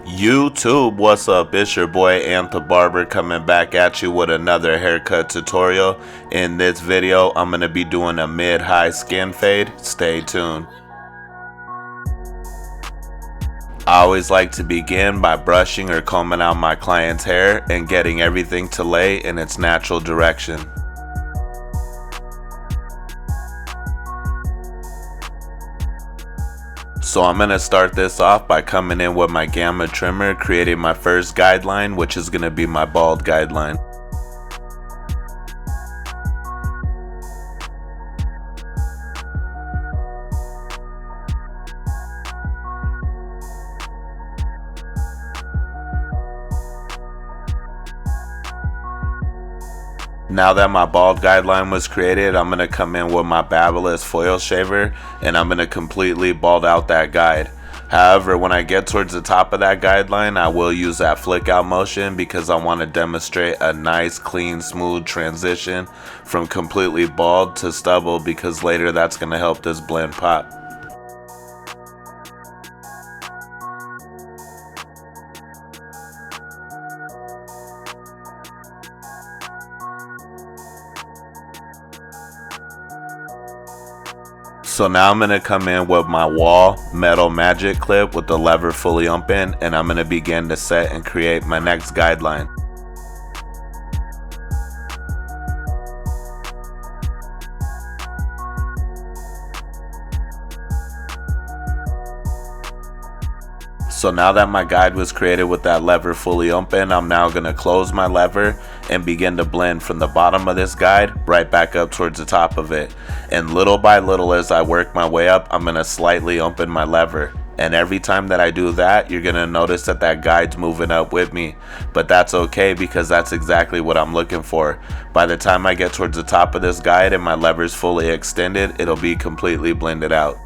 YouTube, what's up? It's your boy Antha Barber coming back at you with another haircut tutorial. In this video, I'm going to be doing a mid-high skin fade. Stay tuned. I always like to begin by brushing or combing out my client's hair and getting everything to lay in its natural direction. So I'm going to start this off by coming in with my gamma trimmer, creating my first guideline, which is going to be my bald guideline. Now that my bald guideline was created, I'm going to come in with my BABYLISS foil shaver and I'm going to completely bald out that guide. However, when I get towards the top of that guideline, I will use that flick out motion because I want to demonstrate a nice, clean, smooth transition from completely bald to stubble, because later that's going to help this blend pop. So now I'm going to come in with my WAHL metal magic clip with the lever fully open, and I'm going to begin to set and create my next guideline. So now that my guide was created with that lever fully open, I'm now going to close my lever and begin to blend from the bottom of this guide right back up towards the top of it. And little by little, as I work my way up, I'm going to slightly open my lever. And every time that I do that, you're going to notice that that guide's moving up with me. But that's okay, because that's exactly what I'm looking for. By the time I get towards the top of this guide and my lever's fully extended, it'll be completely blended out.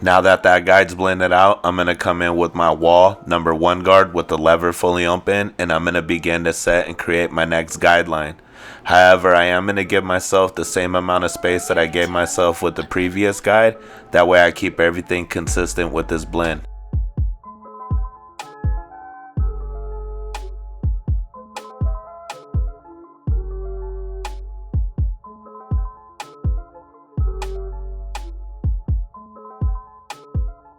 Now that that guide's blended out, I'm going to come in with my WAHL #1 guard with the lever fully open, and I'm going to begin to set and create my next guideline. However, I am going to give myself the same amount of space that I gave myself with the previous guide. That way I keep everything consistent with this blend.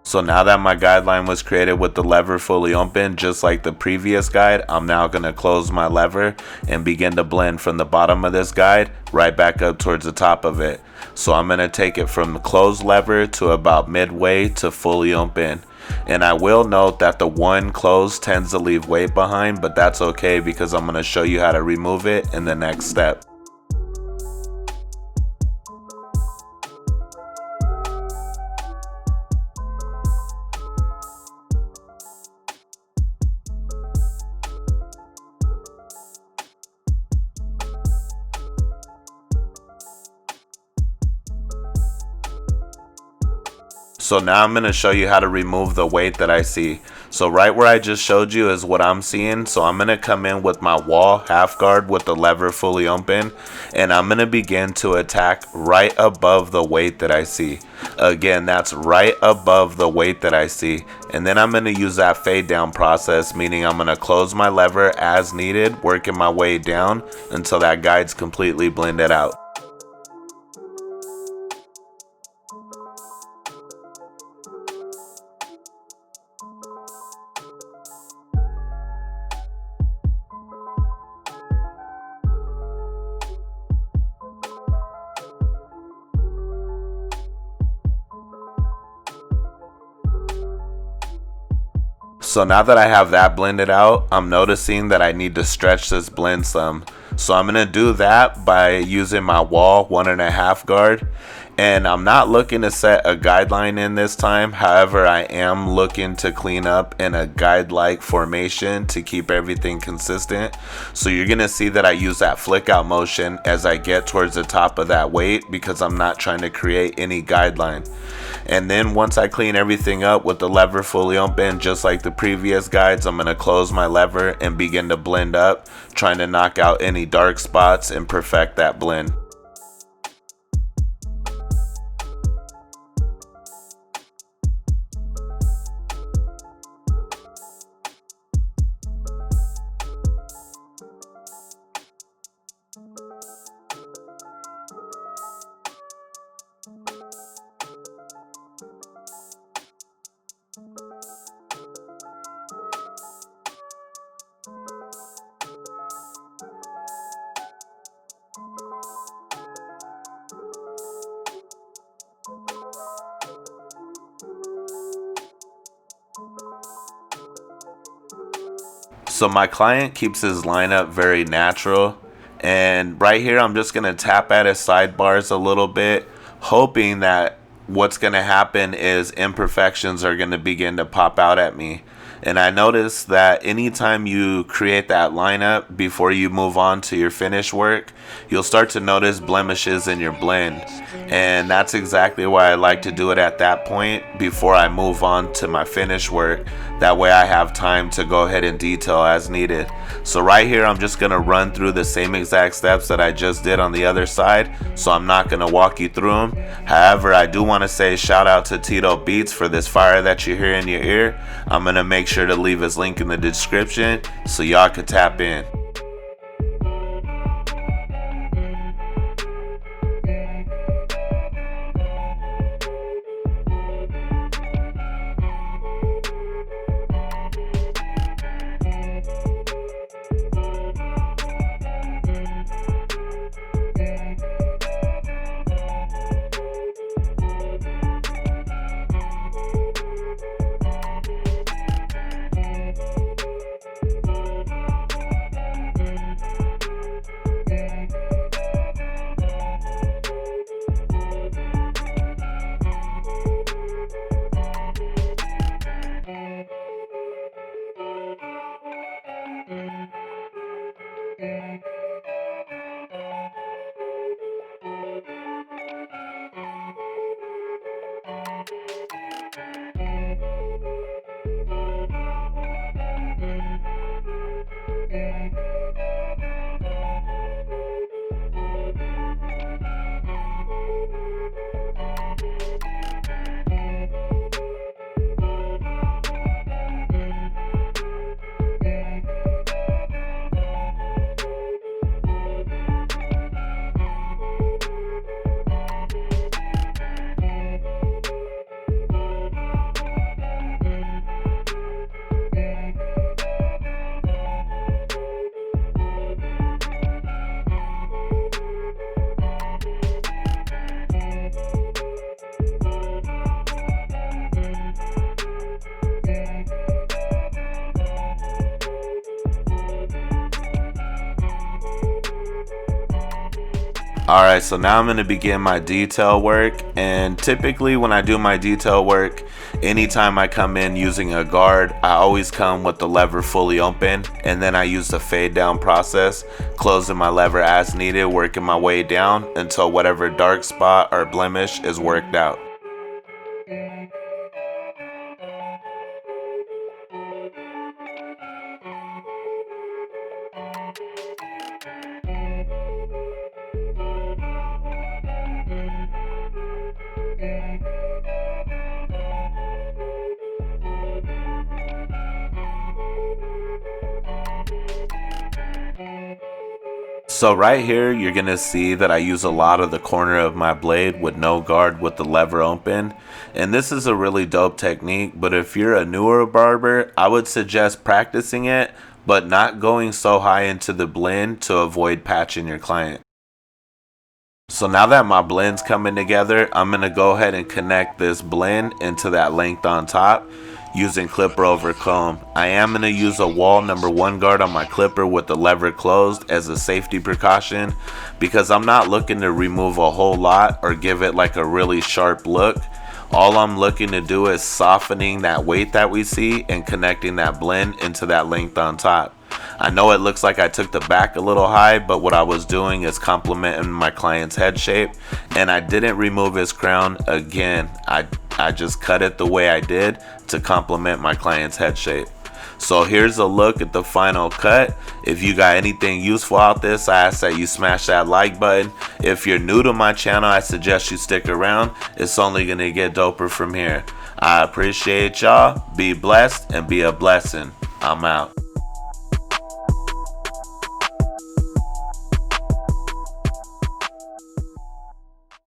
So now that my guideline was created with the lever fully open, just like the previous guide, I'm now going to close my lever and begin to blend from the bottom of this guide right back up towards the top of it. So I'm going to take it from the closed lever to about midway to fully open. And I will note that the one closed tends to leave weight behind, but that's okay because I'm going to show you how to remove it in the next step. So now I'm going to show you how to remove the weight that I see. So right where I just showed you is what I'm seeing. So I'm going to come in with my WAHL half guard with the lever fully open, and I'm going to begin to attack right above the weight that I see. Again, that's right above the weight that I see. And then I'm going to use that fade down process, meaning I'm going to close my lever as needed, working my way down until that guide's completely blended out. So now that I have that blended out, I'm noticing that I need to stretch this blend some. So I'm gonna do that by using my WAHL 1.5 guard. And I'm not looking to set a guideline in this time. However, I am looking to clean up in a guide-like formation to keep everything consistent. So you're gonna see that I use that flick out motion as I get towards the top of that weight, because I'm not trying to create any guideline. And then once I clean everything up with the lever fully open, just like the previous guides, I'm gonna close my lever and begin to blend up, trying to knock out any dark spots and perfect that blend. So my client keeps his lineup very natural, and right here I'm just gonna tap at his sidebars a little bit, hoping that what's gonna happen is imperfections are gonna begin to pop out at me. And I noticed that anytime you create that lineup before you move on to your finish work, you'll start to notice blemishes in your blend. And that's exactly why I like to do it at that point before I move on to my finish work. That way I have time to go ahead and detail as needed. So right here I'm just going to run through the same exact steps that I just did on the other side. So I'm not going to walk you through them. However, I do want to say shout out to Tito Beats for this fire that you hear in your ear. I'm going to make sure to leave his link in the description so y'all can tap in. Alright, so now I'm going to begin my detail work, and typically when I do my detail work, anytime I come in using a guard, I always come with the lever fully open, and then I use the fade down process, closing my lever as needed, working my way down until whatever dark spot or blemish is worked out. So right here, you're going to see that I use a lot of the corner of my blade with no guard with the lever open. And this is a really dope technique, but if you're a newer barber, I would suggest practicing it, but not going so high into the blend to avoid patching your client. So now that my blend's coming together, I'm going to go ahead and connect this blend into that length on top. using clipper over comb. I am going to use a WAHL #1 guard on my clipper with the lever closed as a safety precaution, because I'm not looking to remove a whole lot or give it like a really sharp look. All I'm looking to do is softening that weight that we see and connecting that blend into that length on top. I know it looks like I took the back a little high, but what I was doing is complementing my client's head shape, and I didn't remove his crown. Again, I just cut it the way I did to complement my client's head shape. So here's a look at the final cut. If you got anything useful out this, I ask that you smash that like button. If you're new to my channel, I suggest you stick around. It's only gonna get doper from here. I appreciate y'all. Be blessed and be a blessing. I'm out.